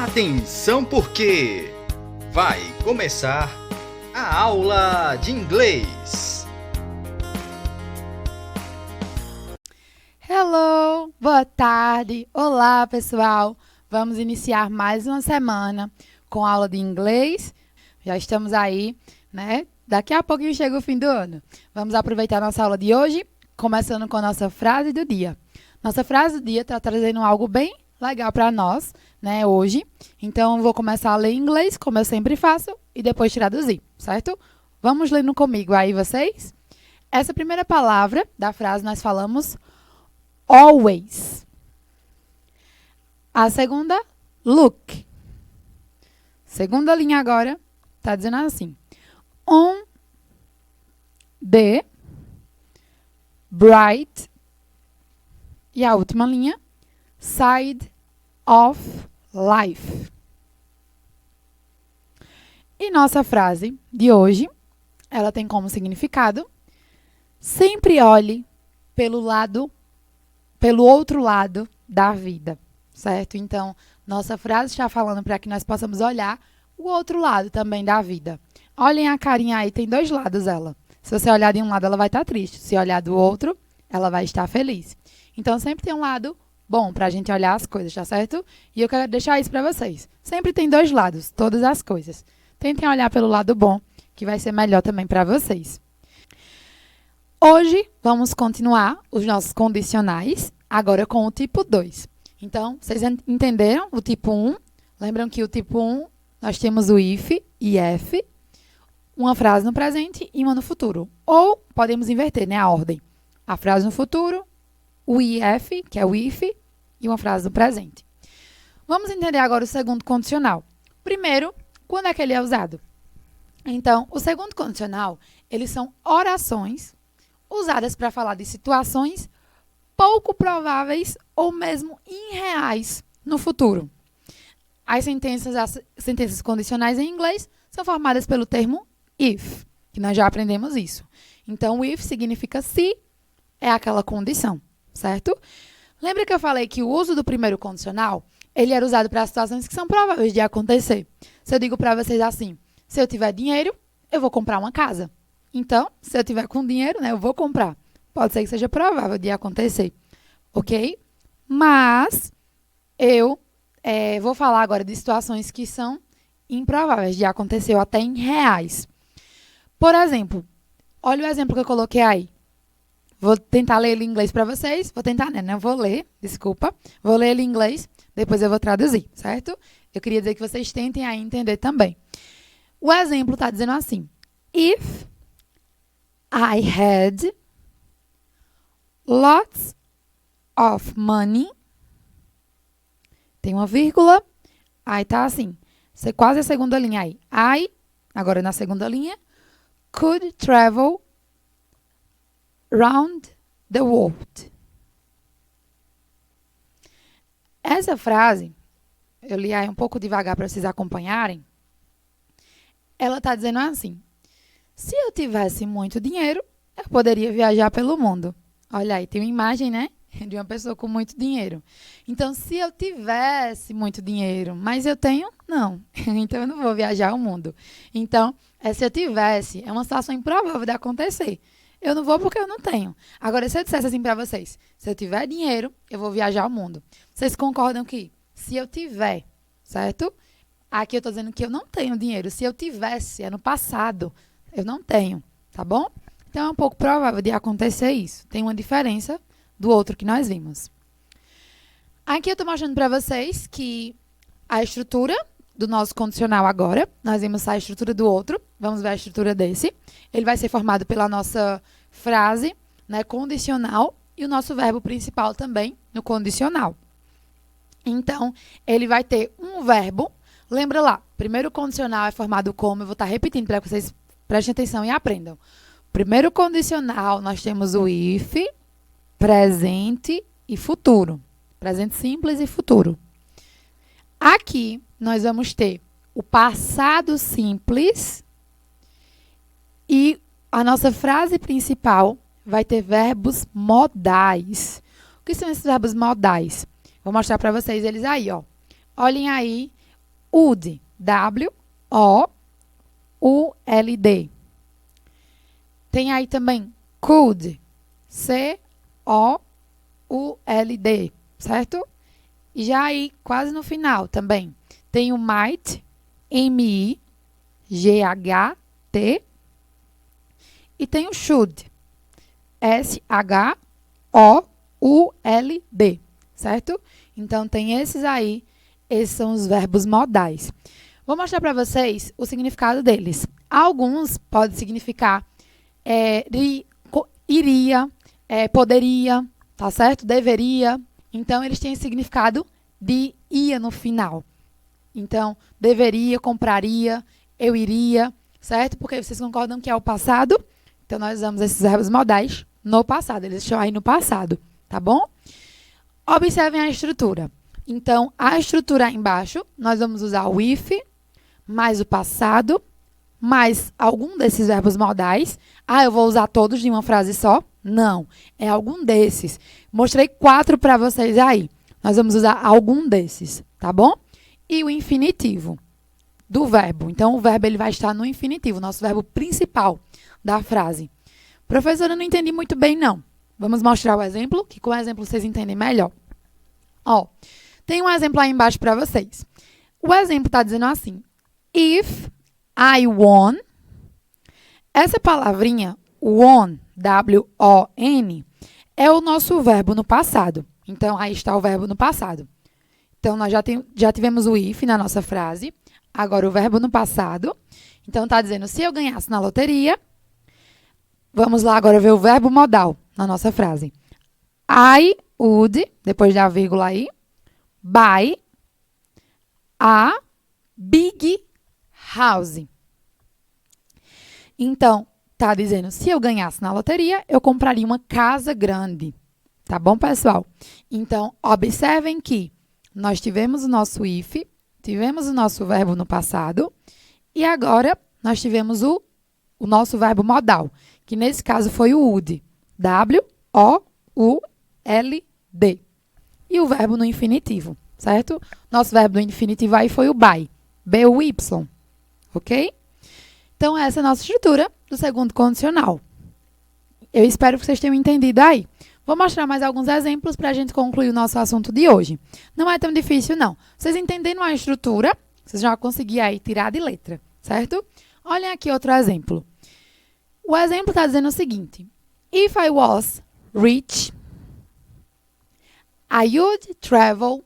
Atenção porque vai começar a aula de inglês. Hello, boa tarde, olá pessoal, vamos iniciar mais uma semana com a aula de inglês, já estamos aí, né? Daqui a pouquinho chega o fim do ano. Vamos aproveitar nossa aula de hoje, começando com a nossa frase do dia. Nossa frase do dia está trazendo algo bem legal para nós, né, hoje. Então, vou começar a ler em inglês, como eu sempre faço, e depois traduzir, certo? Vamos lendo comigo aí, vocês? Essa primeira palavra da frase nós falamos always. A segunda, look. Segunda linha agora, tá dizendo assim. On the bright. E a última linha, side of life. E nossa frase de hoje, ela tem como significado: sempre olhe pelo outro lado da vida, certo? Então, nossa frase está falando para que nós possamos olhar o outro lado também da vida. Olhem a carinha aí, tem dois lados ela. Se você olhar de um lado, ela vai estar triste. Se olhar do outro, ela vai estar feliz. Então, sempre tem um lado bom para a gente olhar as coisas, tá certo? E eu quero deixar isso para vocês. Sempre tem dois lados, todas as coisas. Tentem olhar pelo lado bom, que vai ser melhor também para vocês. Hoje, vamos continuar os nossos condicionais, agora com o tipo 2. Então, vocês entenderam o tipo 1? Lembram que o tipo 1, nós temos o if e if, uma frase no presente e uma no futuro. Ou podemos inverter, né, a ordem. A frase no futuro, o if, que é o if, e uma frase no presente. Vamos entender agora o segundo condicional. Primeiro, quando é que ele é usado? Então, o segundo condicional, eles são orações usadas para falar de situações pouco prováveis ou mesmo irreais no futuro. As sentenças condicionais em inglês são formadas pelo termo if, que nós já aprendemos isso. Então, o if significa se é aquela condição, certo? Lembra que eu falei que o uso do primeiro condicional, ele era usado para situações que são prováveis de acontecer. Se eu digo para vocês assim, se eu tiver dinheiro, eu vou comprar uma casa. Então, se eu tiver com dinheiro, né, eu vou comprar. Pode ser que seja provável de acontecer, ok? Mas eu vou falar agora de situações que são improváveis de acontecer ou até irreais. Por exemplo, olha o exemplo que eu coloquei aí. Vou tentar ler ele em inglês para vocês. Vou tentar, né? Não vou ler, desculpa. Vou ler ele em inglês, depois eu vou traduzir, certo? Eu queria dizer que vocês tentem aí entender também. O exemplo está dizendo assim. If I had lots of money. Tem uma vírgula. Aí tá assim. Quase a segunda linha aí. I, agora na segunda linha, could travel round the world. Essa frase, eu li aí um pouco devagar para vocês acompanharem. Ela está dizendo assim: se eu tivesse muito dinheiro, eu poderia viajar pelo mundo. Olha aí, tem uma imagem, né? De uma pessoa com muito dinheiro. Então, se eu tivesse muito dinheiro, mas eu tenho, não. Então, eu não vou viajar o mundo. Então, se eu tivesse, é uma situação improvável de acontecer. Eu não vou porque eu não tenho. Agora, se eu dissesse assim para vocês, se eu tiver dinheiro, eu vou viajar o mundo. Vocês concordam que se eu tiver, certo? Aqui eu estou dizendo que eu não tenho dinheiro. Se eu tivesse, é no passado, eu não tenho, tá bom? Então, é um pouco provável de acontecer isso. Tem uma diferença do outro que nós vimos. Aqui eu estou mostrando para vocês que a estrutura do nosso condicional agora, nós vimos a estrutura do outro, vamos ver a estrutura desse. Ele vai ser formado pela nossa frase, né, condicional, e o nosso verbo principal também no condicional. Então, ele vai ter um verbo. Lembra lá, primeiro condicional é formado como, eu vou estar repetindo para que vocês prestem atenção e aprendam. Primeiro condicional, nós temos o if, presente e futuro. Presente simples e futuro. Aqui, nós vamos ter o passado simples e a nossa frase principal vai ter verbos modais. O que são esses verbos modais? Vou mostrar para vocês eles aí, ó. Olhem aí would. W-O-U-L-D. Tem aí também could. C-O-U-L-D. Certo? E já aí, quase no final também, tem o might. M-I-G-H-T. E tem o should. S-H-O-U-L-D. Certo? Então, tem esses aí. Esses são os verbos modais. Vou mostrar para vocês o significado deles. Alguns podem significar iria, poderia, tá certo? Deveria. Então, eles têm significado de ia no final. Então, deveria, compraria, eu iria, certo? Porque vocês concordam que é o passado? Então, nós usamos esses verbos modais no passado. Eles estão aí no passado, tá bom? Observem a estrutura. Então, a estrutura aí embaixo, nós vamos usar o if, mais o passado, mais algum desses verbos modais. Ah, eu vou usar todos de uma frase só? Não, é algum desses. Mostrei 4 para vocês aí. Nós vamos usar algum desses, tá bom? E o infinitivo do verbo. Então, o verbo ele vai estar no infinitivo, nosso verbo principal da frase. Professora, eu não entendi muito bem, não. Vamos mostrar o exemplo, que com o exemplo vocês entendem melhor. Ó, tem um exemplo aí embaixo para vocês. O exemplo está dizendo assim. If I won. Essa palavrinha, won, W-O-N, é o nosso verbo no passado. Então, aí está o verbo no passado. Então, nós já tivemos o if na nossa frase. Agora, o verbo no passado. Então, está dizendo, se eu ganhasse na loteria. Vamos lá agora ver o verbo modal na nossa frase. I would, depois da vírgula aí, buy a big house. Então, tá dizendo, se eu ganhasse na loteria, eu compraria uma casa grande. Tá bom, pessoal? Então, observem que nós tivemos o nosso if, tivemos o nosso verbo no passado, e agora nós tivemos o nosso verbo modal, que nesse caso foi o would. W-O-U-L-D. E o verbo no infinitivo, certo? Nosso verbo no infinitivo aí foi o buy. B-U-Y. Ok? Então, essa é a nossa estrutura do segundo condicional. Eu espero que vocês tenham entendido aí. Vou mostrar mais alguns exemplos para a gente concluir o nosso assunto de hoje. Não é tão difícil, não. Vocês entendendo a estrutura, vocês já conseguiram aí tirar de letra, certo? Olhem aqui outro exemplo. O exemplo está dizendo o seguinte. If I was rich, I would travel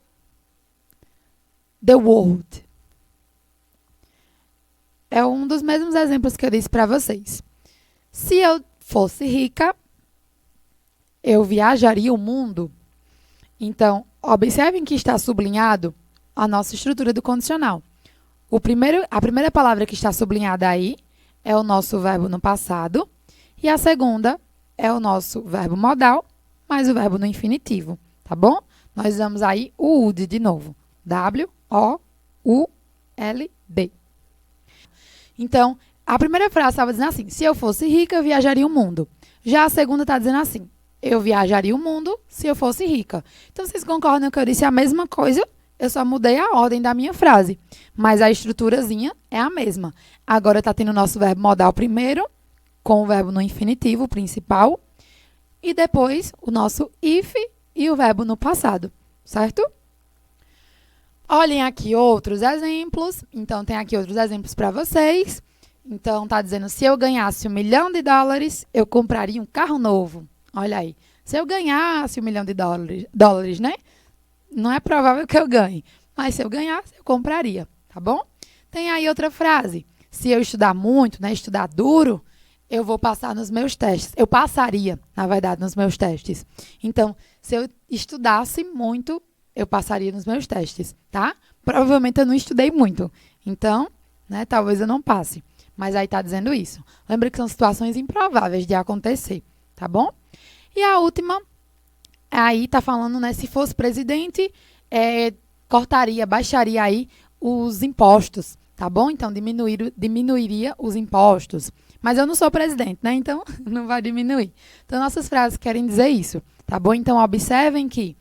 the world. É um dos mesmos exemplos que eu disse para vocês. Se eu fosse rica, eu viajaria o mundo. Então, observem que está sublinhado a nossa estrutura do condicional. A primeira palavra que está sublinhada aí é o nosso verbo no passado. E a segunda é o nosso verbo modal, mais o verbo no infinitivo. Tá bom? Nós usamos aí o would de novo. W-O-U-L-D. Então, a primeira frase estava dizendo assim, se eu fosse rica, eu viajaria o mundo. Já a segunda está dizendo assim, eu viajaria o mundo se eu fosse rica. Então, vocês concordam que eu disse a mesma coisa? Eu só mudei a ordem da minha frase. Mas a estruturazinha é a mesma. Agora está tendo o nosso verbo modal primeiro, com o verbo no infinitivo principal. E depois o nosso if e o verbo no passado. Certo? Olhem aqui outros exemplos. Então, tem aqui outros exemplos para vocês. Então, está dizendo, se eu ganhasse $1 milhão, eu compraria um carro novo. Olha aí. Se eu ganhasse $1 milhão, né? Não é provável que eu ganhe. Mas se eu ganhasse, eu compraria. Tá bom? Tem aí outra frase. Se eu estudar muito, né? Estudar duro, eu vou passar nos meus testes. Eu passaria, na verdade, nos meus testes. Então, se eu estudasse muito, eu passaria nos meus testes, tá? Provavelmente eu não estudei muito. Então, né, talvez eu não passe. Mas aí tá dizendo isso. Lembra que são situações improváveis de acontecer, tá bom? E a última, aí tá falando, né, se fosse presidente, baixaria aí os impostos, tá bom? Então, diminuiria os impostos. Mas eu não sou presidente, né? Então, não vai diminuir. Então, nossas frases querem dizer isso, tá bom? Então, observem que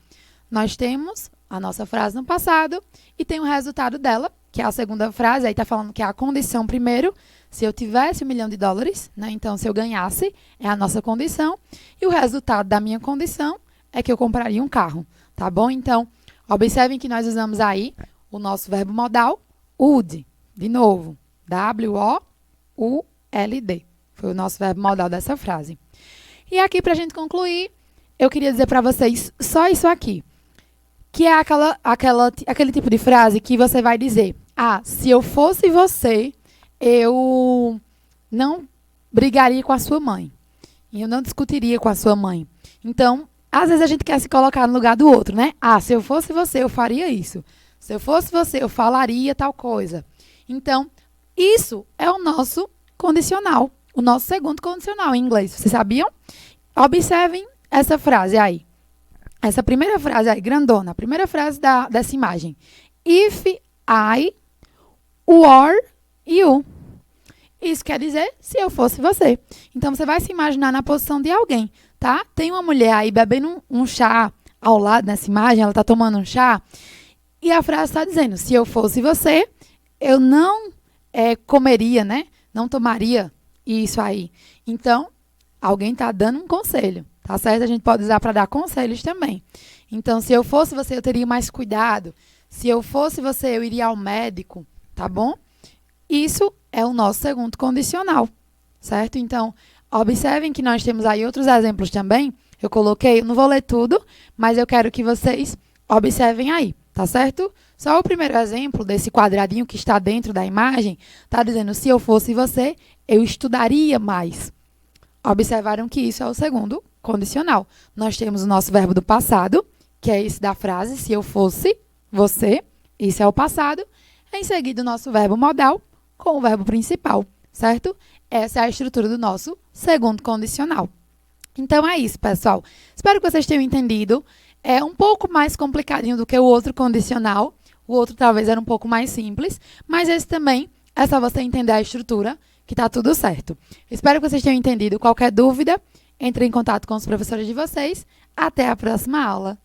nós temos a nossa frase no passado e tem o resultado dela que é a segunda frase, aí tá falando que é a condição primeiro, se eu tivesse $1 milhão, né? Então, se eu ganhasse, é a nossa condição. E o resultado da minha condição é que eu compraria um carro, tá bom? Então, observem que nós usamos aí o nosso verbo modal, would. De novo, W-O-U-L-D. Foi o nosso verbo modal dessa frase. E aqui, pra gente concluir, eu queria dizer pra vocês só isso aqui. Que é aquele tipo de frase que você vai dizer: ah, se eu fosse você, eu não brigaria com a sua mãe. Eu não discutiria com a sua mãe. Então, às vezes a gente quer se colocar no lugar do outro, né? Ah, se eu fosse você, eu faria isso. Se eu fosse você, eu falaria tal coisa. Então, isso é o nosso condicional. O nosso segundo condicional em inglês. Vocês sabiam? Observem essa frase aí. Essa primeira frase aí, grandona. A primeira frase dessa imagem. If I were you. Isso quer dizer se eu fosse você. Então, você vai se imaginar na posição de alguém, tá? Tem uma mulher aí bebendo um chá ao lado nessa imagem. Ela está tomando um chá. E a frase está dizendo, se eu fosse você, eu não comeria, né? Não tomaria isso aí. Então, alguém está dando um conselho. Tá certo? A gente pode usar para dar conselhos também. Então, se eu fosse você, eu teria mais cuidado. Se eu fosse você, eu iria ao médico. Tá bom? Isso é o nosso segundo condicional. Certo? Então, observem que nós temos aí outros exemplos também. Eu coloquei, não vou ler tudo, mas eu quero que vocês observem aí. Tá certo? Só o primeiro exemplo desse quadradinho que está dentro da imagem está dizendo, se eu fosse você, eu estudaria mais. Observaram que isso é o segundo condicional. Nós temos o nosso verbo do passado, que é esse da frase, se eu fosse você, isso é o passado. Em seguida, o nosso verbo modal com o verbo principal, certo? Essa é a estrutura do nosso segundo condicional. Então, é isso, pessoal. Espero que vocês tenham entendido. É um pouco mais complicadinho do que o outro condicional. O outro talvez era um pouco mais simples, mas esse também é só você entender a estrutura, que tá tudo certo. Espero que vocês tenham entendido. Qualquer dúvida, entre em contato com os professores de vocês. Até a próxima aula.